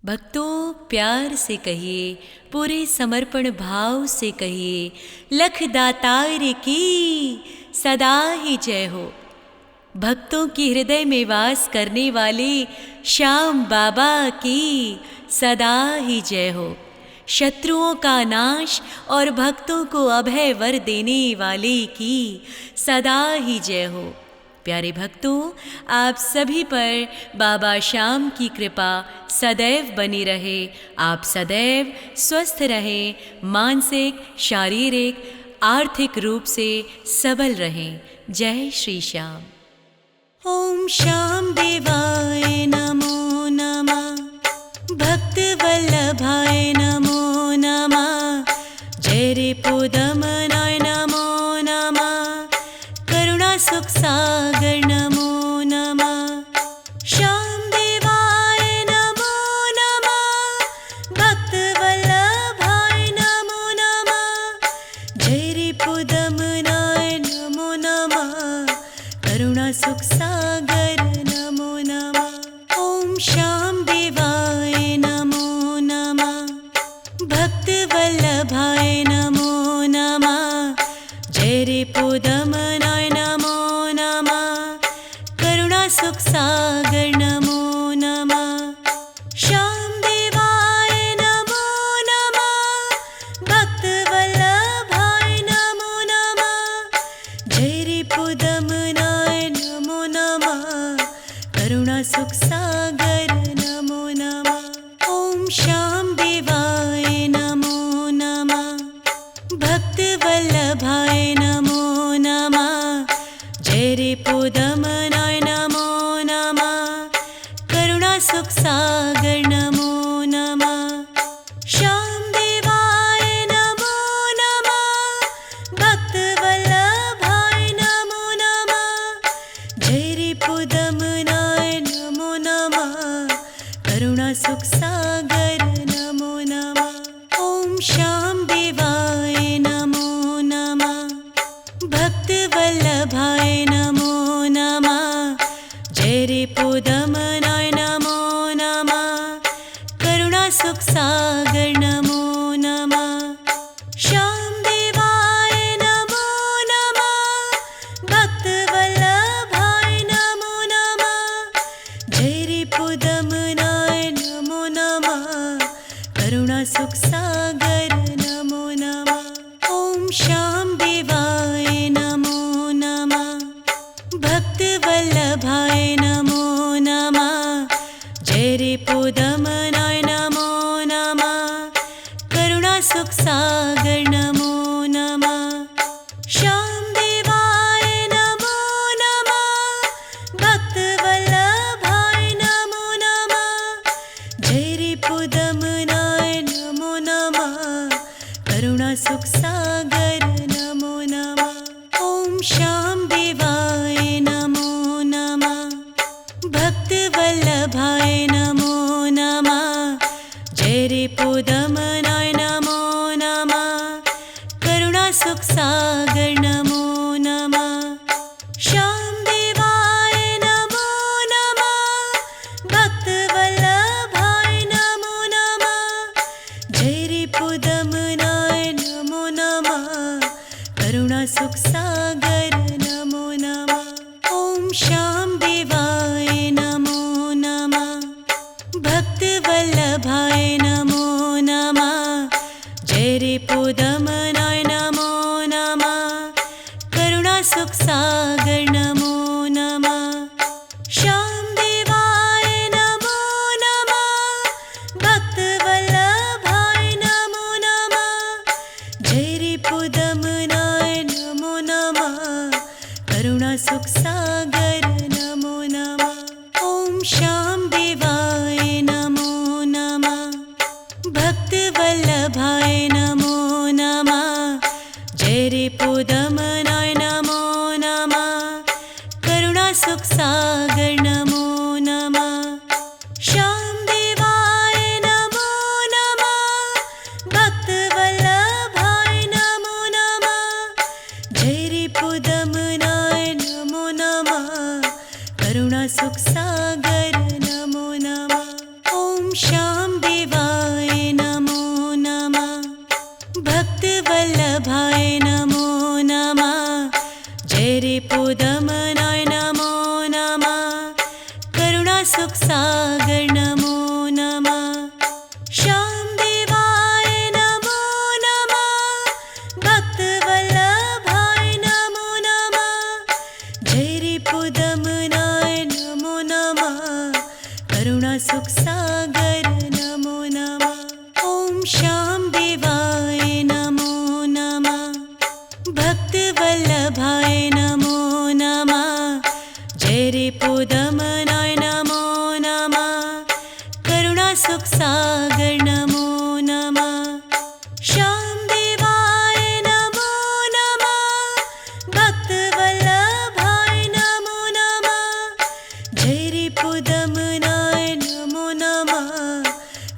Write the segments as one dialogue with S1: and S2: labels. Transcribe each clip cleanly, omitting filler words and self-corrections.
S1: भक्तों प्यार से कहिए, पूरे समर्पण भाव से कहिए, लख दातार की सदा ही जय हो। भक्तों की हृदय में वास करने वाले श्याम बाबा की सदा ही जय हो। शत्रुओं का नाश और भक्तों को अभय वर देने वाले की सदा ही जय हो। प्यारे भक्तों, आप सभी पर बाबा श्याम की कृपा सदैव बनी रहे। आप सदैव स्वस्थ रहें, मानसिक, शारीरिक, आर्थिक रूप से सबल रहें। जय श्री श्याम। ओम श्याम देवाय नमो नमः, भक्त वल्लभाय नमो नमः, जय रिपुदमनाय नमो नमः, करुणा सुख सागर नमो नमः, श्याम देवाय नमो नमः, भक्त वल्लभाय नमो नमः, जय रिपुदमनाय नमो नमः, करुणा सुख सागर नमो नमः। ओम श्याम देवाय नमो नमः, भक्त वल्लभाय नमो नमः, जय रिपुदमनाय नमो नमः, करुणा सुख सागर नमो नमः, श्याम देवाय नमो नमः, भक्त वल्लभाय नमो नमः, जय रिपुदमनाय नमो नमः, करुणा सुख सागर नमो नमः। ओम श्याम देवाय नमो नमः, भक्त वल्लभाय नमो नमः, जय रिपुदमनाय नमो नमः, करुणा सुख सागर नमो नमः, श्याम देवाय नमो नमः, भक्त वल्लभाय नमो नमः, जय रिपुदमनाय नमो नमः, करुणा सुख सागर नमो नमः। ओम श्याम देवाय नमो नमः, भक्त वल्लभाय नमो नमः, जय रिपुदमनाय नमो नमः, करुणा सुख सागर नमो नमः, श्याम देवाय नमो नमः, भक्त वल्लभाय नमो नमः, जय रिपुदमनाय नमो नमः, करुणा सुख सागर नमो नमः। ओम श्याम देवाय नमो नमः, भक्त वल्लभाय नमो नमः, जय रिपुदमनाय नमो नमः, करुणा सुख सागर नमो नमः, श्याम देवाय नमो नमः, भक्त वल्लभाय नमो नमः, जय रिपुदमनाय नमो नमः, करुणा सुख सागर नमो नमः। ओम श्याम देवाय नमो नमः, भक्त वल्लभाय नमो नमः, जय रिपुदमनाय नमो नमः, करुणा सुख सागर नमो नमः, श्याम देवाय नमो नमः, भक्त वल्लभाय नमो नमः, जय रिपुदमनाय नमो नमः, करुणा सुख सागर नमो नमः। ओम श्याम देवाय नमो नमः, भक्त वल्लभाय नमो नमः, जय रिपुदमनाय नमो नमः, करुणा सुख सागर नमो नमः, श्याम देवाय नमो नमः, भक्त वल्लभाय नमो नमः, जय रिपुदमनाय नमो नमः, करुणा सुख सागर नमो नमः। ओम श्याम देवाय नमो नमः, भक्त वल्लभाय नमो नमः, जय रिपुदमनाय नमो नमः, करुणा सुख सागर नमो नमः, श्याम देवाय नमो नमः, भक्त वल्लभाय नमो नमः, जय रिपुदमनाय नमो नमः, करुणा सुख सागर नमो नमः। ओम श्याम सागर नमो नमः। ॐ श्याम देवाय नमो नमः। भक्तवल्लभाय नमो नमः। जय रिपुदमनाय नमो नमः। करुणा सुख सागर नमो नमः। श्याम देवाय नमो नमः। भक्तवल्लभाय नमो नमः। जय रिपुदमनाय नमो नमः।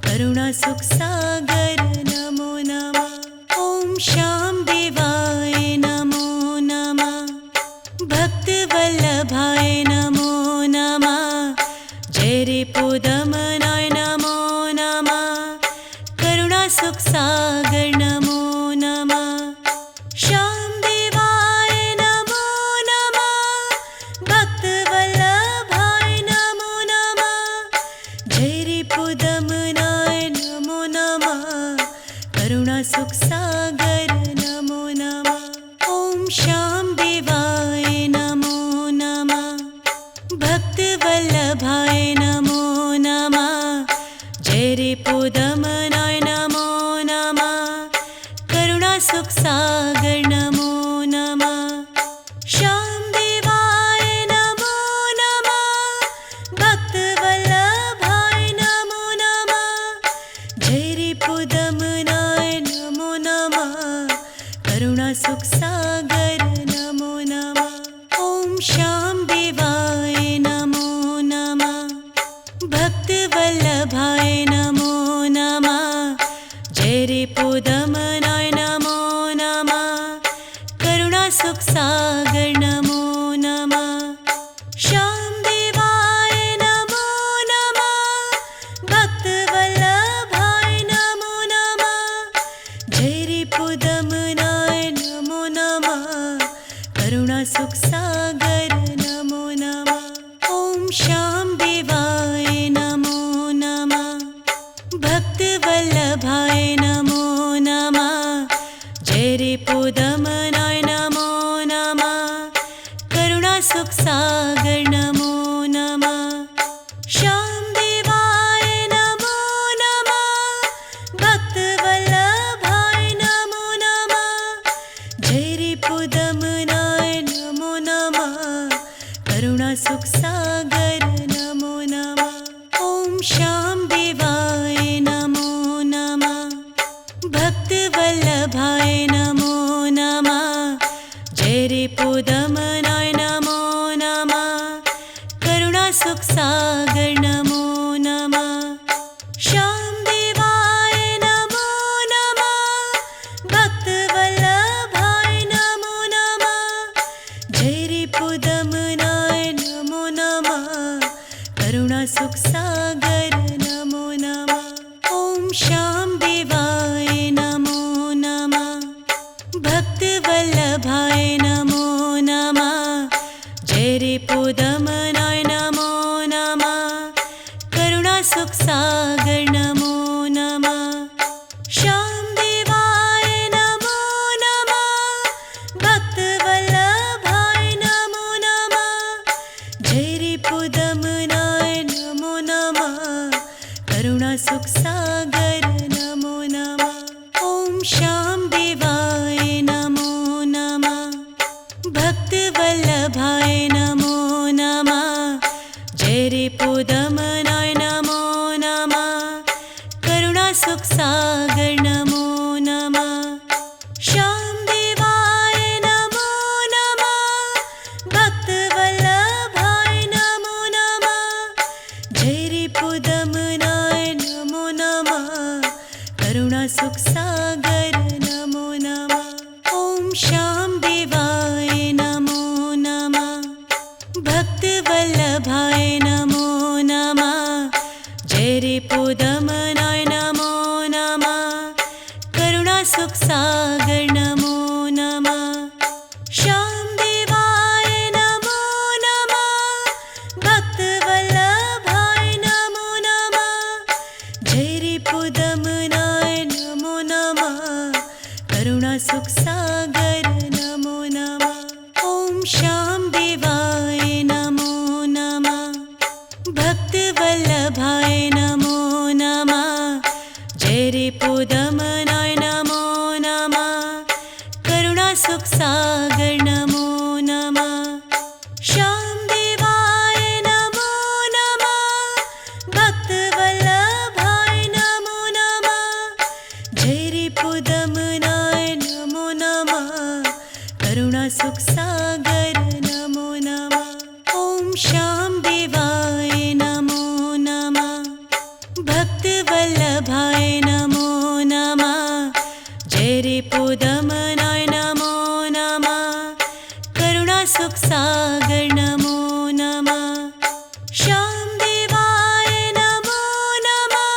S1: करुणा सुख सागर नमो नमः। ॐ श्याम देवाय नमो नमः। भक्तवल्लभाय नमो नमः। जय रिपुदमनाय नमो नमः। करुणा सुख सागर नमो नमः। श्याम देवाय नमो नमः। भक्तवल्लभाय नमो नमः। जय रिपुदमनाय नमो नमः। करुणा सुख सागर नमो नमः। ॐ श्याम देवाय नमो नमः। भक्तवल्लभाय नमो नमः। जय रिपुदमनाय नमो नमः। करुणा सुख सागर नमो नमः। श्याम देवाय नमो नमः। भक्तवल्लभाय नमो नमः। जय रिपुदमनाय नमो नमः। करुणा सुख सागर नमो नमः। ॐ श्याम देवाय नमो नमः। भक्तवल्लभाय नमो नमः। जय रिपुदमनाय नमो नमः। करुणा सुख सागर नमो नमः। श्याम देवाय नमो नमः। भक्तवल्लभाय नमो नमः। जय रिपुदमनाय नमो नमः। करुणा सुख सागर नमो नमः। ॐ श्याम देवाय नमो नमः। भक्तवल्लभाय नमो नमः। जय रिपुदमनाय नमो नमः। करुणा सुख सागर नमो नमः। श्याम देवाय नमो नमः। भक्तवल्लभाय नमो नमः। जय रिपुदमनाय नमो नमः। करुणा सुख सागर नमो नमः। ॐ श्याम देवाय नमो नमः। भक्तवल्लभाय नमो नमः। जय रिपुदमनाय नमो नमः। करुणा सुख सागर नमो नमः। श्याम देवाय नमो नमः। भक्तवल्लभाय नमो नमः। जय रिपुदमनाय नमो नमः। करुणा सुख सागर नमो नमः। ॐ श्याम देवाय नमो नमः। भक्तवल्लभाय नमो नमः। जय रिपुदमनाय नमो नमः। करुणा सुख सागर नमो नमः। श्याम देवाय नमो नमः। भक्तवल्लभाय नमो नमः। जय रिपुदमनाय नमो नमः। करुणा सुख सागर नमो नमः। ॐ श्याम देवाय नमो नमः। भक्तवल्लभाय नमो नमः। जय रिपुदमनाय नमो नमः। करुणा सुख सागर नमो नमः। श्याम देवाय नमो नमः। भक्तवल्लभाय नमो नमः। जय रिपुदमनाय नमो नमः। करुणा सुख सागर नमो नमः। ॐ श्याम देवाय नमो नमः। भक्तवल्लभाय नमो नमः। जय रिपुदमनाय नमो नमः। करुणा सुख सागर नमो नमः। श्याम देवाय नमो नमः। भक्तवल्लभाय नमो नमः। जय रिपुदमनाय नमो नमः। करुणा सुख सागर नमो नमः। ॐ श्याम देवाय नमो नमः। भक्तवल्लभाय नमो रिपुदमनाय नमो नमः करुणासुखसागर नमो नमः श्यामदेवाय नमो नमः भक्तवल्लभाय नमो नमः जय रिपुदमनाय नमो नमः करुणासुखसागर नमो नमः ॐ श्यामदेवाय नमो नमः भक्तवल्लभाय नमो नमः जय रिपुदमनाय नमो नमः करुणासुखसागर नमो नमः श्यामदेवाय नमो नमः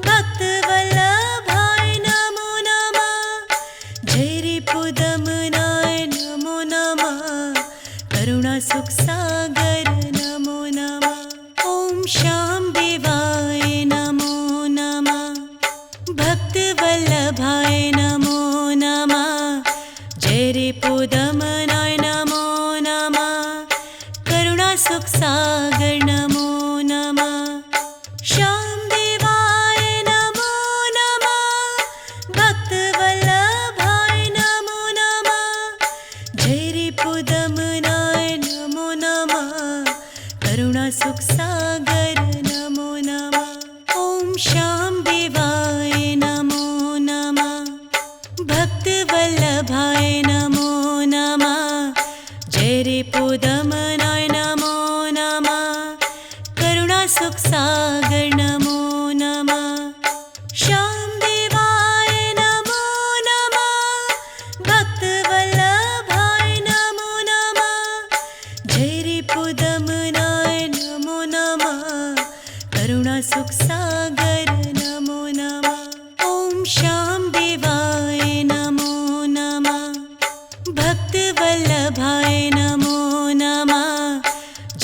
S1: भक्तवल्लभाय नमो नमः जय रिपुदमनाय नमो नमः करुणासुखसागर नमो नमः ॐ श्यामदेवाय नमो नमः भक्तवल्लभाय नमो नमः जय रिपुदमनाय नमो नमः करुणासुखसागर नमो नमः श्यामदेवाय नमो नमः भक्तवल्लभाय नमो नमः जय रिपुदमनाय नमो नमः करुणासुखसागर नमो नमः ॐ श्यामदेवाय नमो नमः भक्तवल्लभाय नमो नमः जय रिपुदमनाय नमो नमः करुणासुखसागर नमो नमः श्यामदेवाय नमो नमः भक्तवल्लभाय नमो नमः जय रिपुदमनाय नमो नमः करुणासुखसागर नमो नमः ॐ श्यामदेवाय नमो नमः भक्तवल्लभाय नमो नमः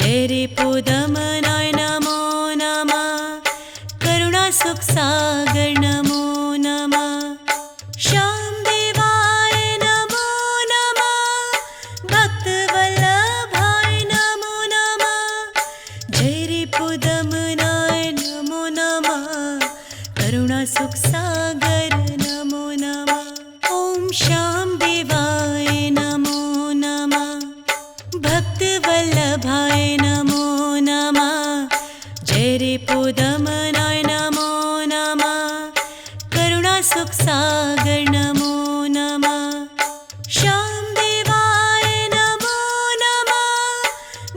S1: जय रिपुदमनाय नमो नमः करुणासुखसागर नमो नमः श्यामदेवाय नमो नमः भक्तवल्लभाय नमो नमः जय रिपुदमनाय नमो नमः करुणासुखसागर नमो नमः ॐ श्यामदेवाय नमो नमः भक्तवल्लभाय नमो नमः जय रिपुदमनाय नमो नमः करुणासुखसागर नमो नमः श्यामदेवाय नमो नमः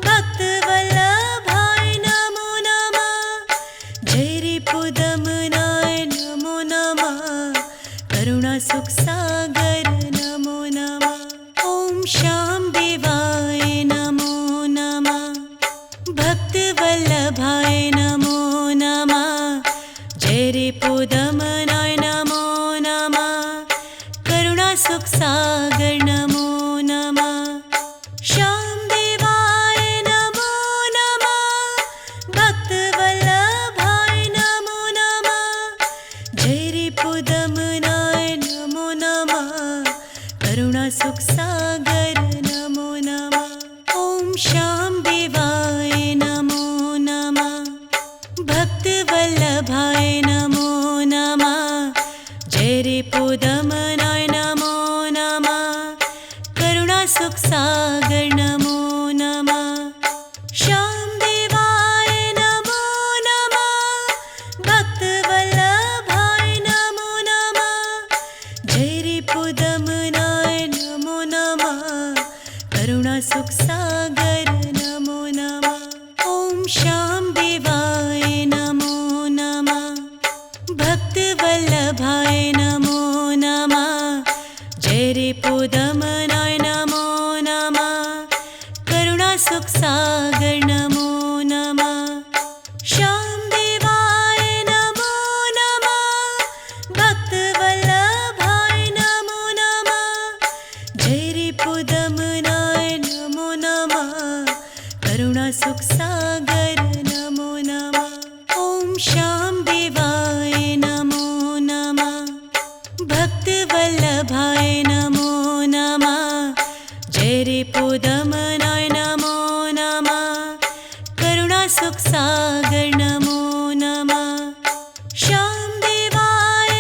S1: भक्तवल्लभाय नमो नमः जय रिपुदमनाय नमो नमः करुणासुखसागर नमो नमः ॐ श्यामदेवाय नमो नमः भक्तवल्लभाय नमो नमः जय रिपुदमनाय नमो नमः करुणासुखसागर नमो नमः श्यामदेवाय नमो नमः भक्तवल्लभाय नमो नमः जय रिपुदमनाय नमो नमः करुणासुखसागर नमो नमः ॐ श्यामदेवाय नमो नमः भक्तवल्लभाय नमो नमः जय रिपुदमनाय नमो नमः करुणासुखसागर नमो नमः श्यामदेवाय नमो नमः भक्तवल्लभाय नमो नमः जय रिपुदमनाय नमो नमः करुणासुखसागर नमो नमः ॐ श्यामदेवाय नमो नमः भक्तवल्लभाय नमो नमः जय रिपुदमनाय नमो नमः करुणासुखसागर नमो नमः श्यामदेवाय नमो नमः भक्तवल्लभाय नमो नमः जय रिपुदमनाय नमो नमः करुणासुखसागर नमो नमः ॐ श्यामदेवाय नमो नमः भक्तवल्लभाय नमो नमः जय रिपुदमनाय नमो नमः करुणासुखसागर नमो नमः श्यामदेवाय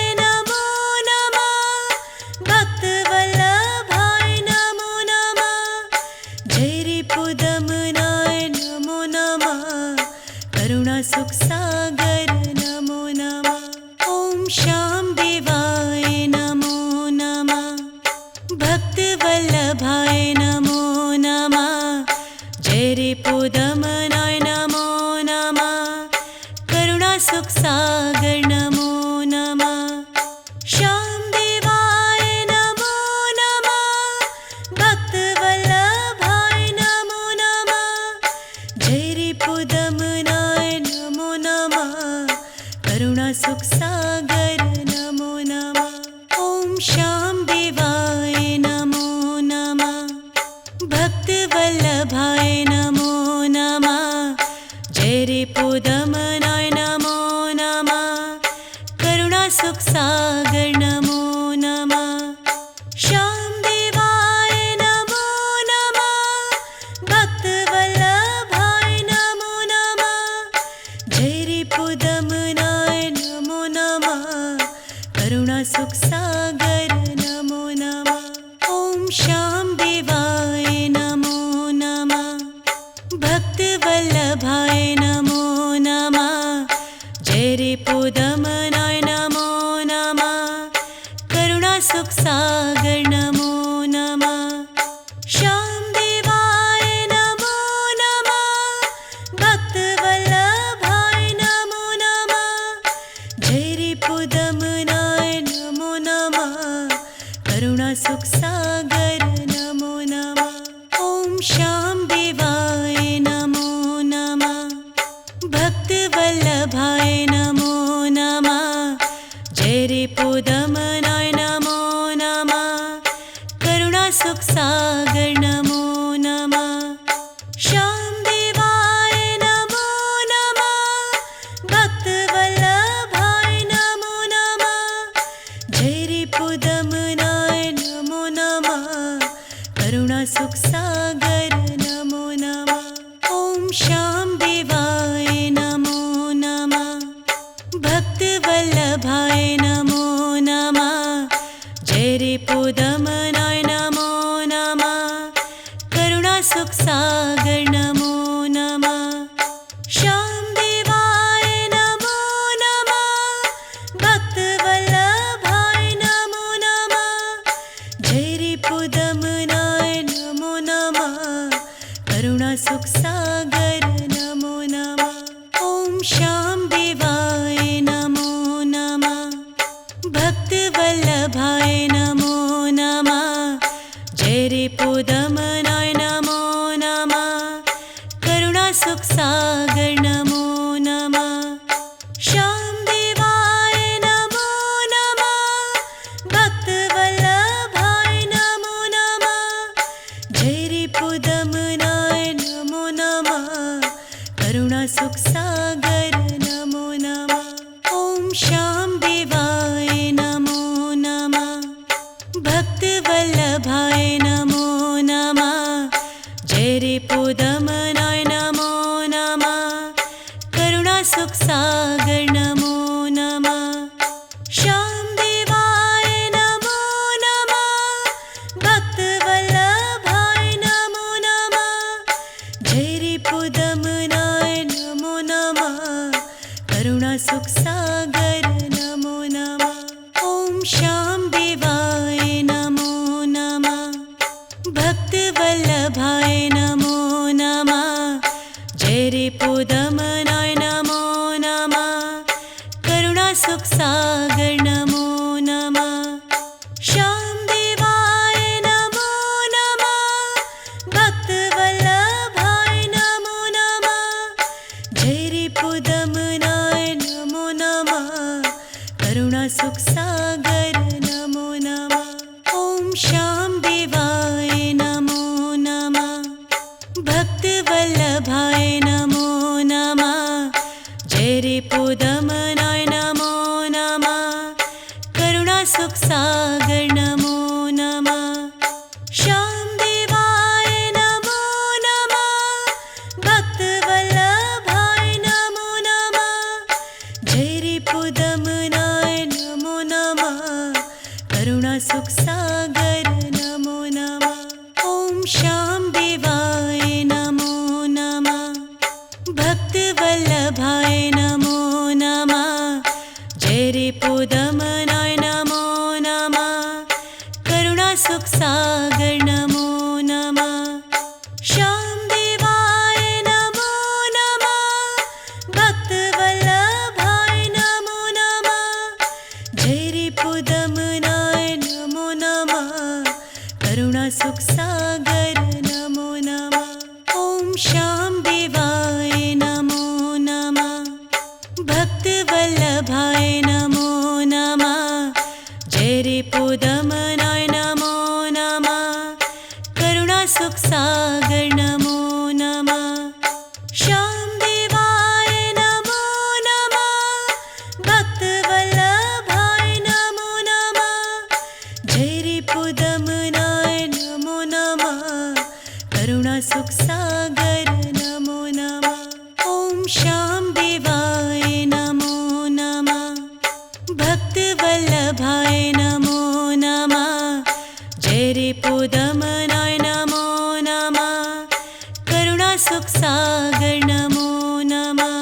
S1: सुखसागर नमो नमः। श्यामदेवाय नमो नमः। भक्तवल्लभाय नमो नमः। जय रिपुदमनाय नमो नमः। करुणा सुखसागर नमो नमः। ॐ श्यामदेवाय नमो नमः। भक्तवल्लभाय नमो नमः। जय रिपुदमनाय नमो नमः। करुणा सुखसागर नमो नमः। श्यामदेवाय नमो नमः। भक्तवल्लभाय नमो नमः। जय रिपुदमनाय नमो नमः। करुणा सुखसागर नमो नमः। ॐ श्यामदेवाय नमो नमः। भक्तवल्लभाय नमो नमः। जय रिपुदमनाय नमो नमः। करुणा सुखसागर नमो नमः। श्यामदेवाय नमो नमः। भक्तवल्लभाय नमो नमः। जय रिपुदमनाय नमो नमः। करुणा सुखसागर नमो नमः। ॐ श्यामदेवाय नमो नमः। भक्तवल्लभाय नमो नमः। जय रिपुदमनाय नमो नमः। करुणा सुखसागर नमो नमः। श्यामदेवाय नमो नमः। भक्तवल्लभाय नमो नमः। जय रिपुदमनाय नमो नमः। करुणा सुखसागर नमो नमः। ॐ श्यामदेवाय नमो नमः। भक्तवल्लभाय नमो नमः। जय रिपुदमनाय नमो नमः। करुणा सुखसागर नमो नमः। श्यामदेवाय नमो नमः। भक्तवल्लभाय नमो नमः। जय रिपुदमनाय नमो नमः। करुणा सुखसागर नमो नमः। ॐ श्यामदेवाय नमो नमः। भक्तवल्लभाय नमो नमः। जय रिपुदमनाय नमो नमः। करुणा सुखसागर नमो नमः। श्यामदेवाय नमो नमः। भक्तवल्लभाय नमो नमः। जय रिपुदमनाय नमो नमः। करुणा सुखसागर नमो नमः। ॐ श्यामदेवाय नमो नमः। भक्तवल्लभाय नमो नमः। जय रिपुदमनाय नमो नमः। करुणा सुखसागर नमो नमः। श्यामदेवाय नमो नमः। भक्तवल्लभाय नमो नमः। जय रिपुदमनाय नमो नमः। करुणा सुखसागर नमो नमः। ॐ श्यामदेवाय नमो नमः। भक्तवल्लभाय नमो नमः। जय रिपुदमनाय नमो नमः। करुणा सुखसागर नमो नमः। श्यामदेवाय नमो नमः। भक्तवल्लभाय नमो नमः। जय रिपुदमनाय नमो नमः। करुणा सुखसागर नमो नमः। ॐ श्यामदेवाय नमो नमः। भक्तवल्लभाय नमो नमः। जय रिपुदमनाय नमो नमः। करुणा सुखसागर नमो नमः। श्यामदेवाय नमो नमः। भक्तवल्लभाय नमो नमः। जय रिपुदमनाय नमो नमः। करुणा सुखसागर नमो नमः। ॐ श्यामदेवाय नमो नमः। भक्तवल्लभाय नमो नमः। जय रिपुदमनाय नमो नमः। करुणा सुखसागर नमो नमः। श्यामदेवाय नमो नमः। भक्तवल्लभाय नमो वल्लभाय नमो नमः जय रिपुदमनाय नमो नमः करुणा सुख सागर नमो नमः श्याम देवाय नमो नमः भक्त वल्लभाय नमो नमः जय रिपुदमनाय नमो नमः करुणा सुख सागर नमो नमः ओम श्याम देवाय नमो नमः भक्त वल्लभाय नमो नमः जय रिपुदमनाय नमो नमः करुणा सुख सागर नमो नमः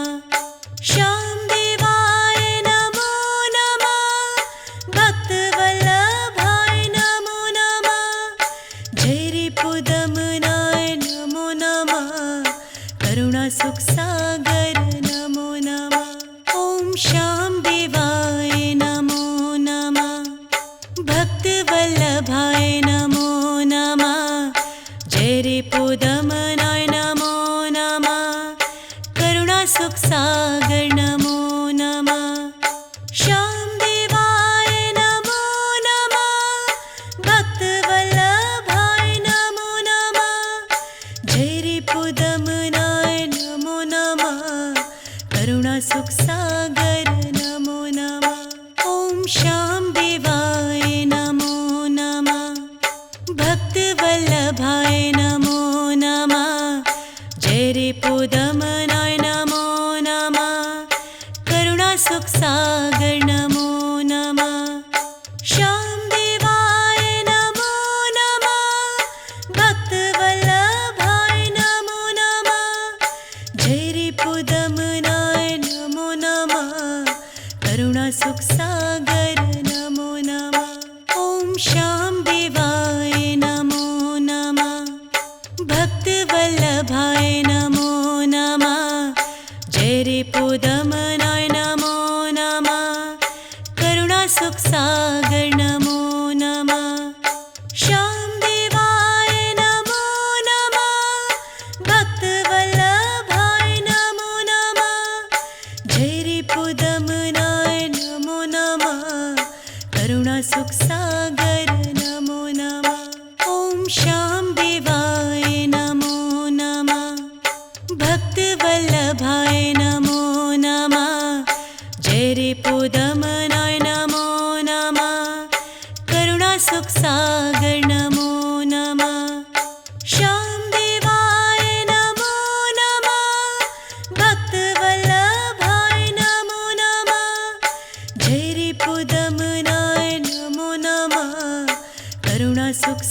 S1: श्याम देवाय नमो नमः भक्त वल्लभाय नमो नमः जय रिपुदमनाय नमो नमः करुणा सुख सागर नमो नमः ओम श्याम देवाय नमो नमः भक्त वल्लभाय नमो नमः जय रिपुदमनाय नमो नमः करुणा सुख सागर नमो नमः श्याम देवाय नमो नमः भक्त वल्लभाय नमो नमः जय रिपुदमनाय नमो नमः करुणा सुख सागर नमो नमः ओम श्याम देवाय नमो नमः भक्त वल्लभाय नमो नमः जय रिपुदमनाय नमो नमः करुणा सुख सागर नमो नमः श्याम देवाय नमो नमः भक्त वल्लभाय नमो नमः जय रिपुदमनाय नमो नमः करुणा सुख सागर नमो नमः ओम श्याम देवाय नमो नमः भक्त वल्लभाय नमो नमः जय रिपुदमनाय नमो नमः करुणा सुख सागर नमो नमः श्याम देवाय नमो नमः भक्त वल्लभाय नमो नमः जय रिपुदमनाय नमो नमः करुणा सुख सागर नमो नमः ओम श्याम देवाय नमो नमः भक्त वल्लभाय नमो नमः जय रिपुदमनाय नमो नमः करुणा सुख सागर नमो नमः श्याम देवाय नमो नमः भक्त वल्लभाय नमो नमः जय रिपुदमनाय नमो नमः करुणा सुख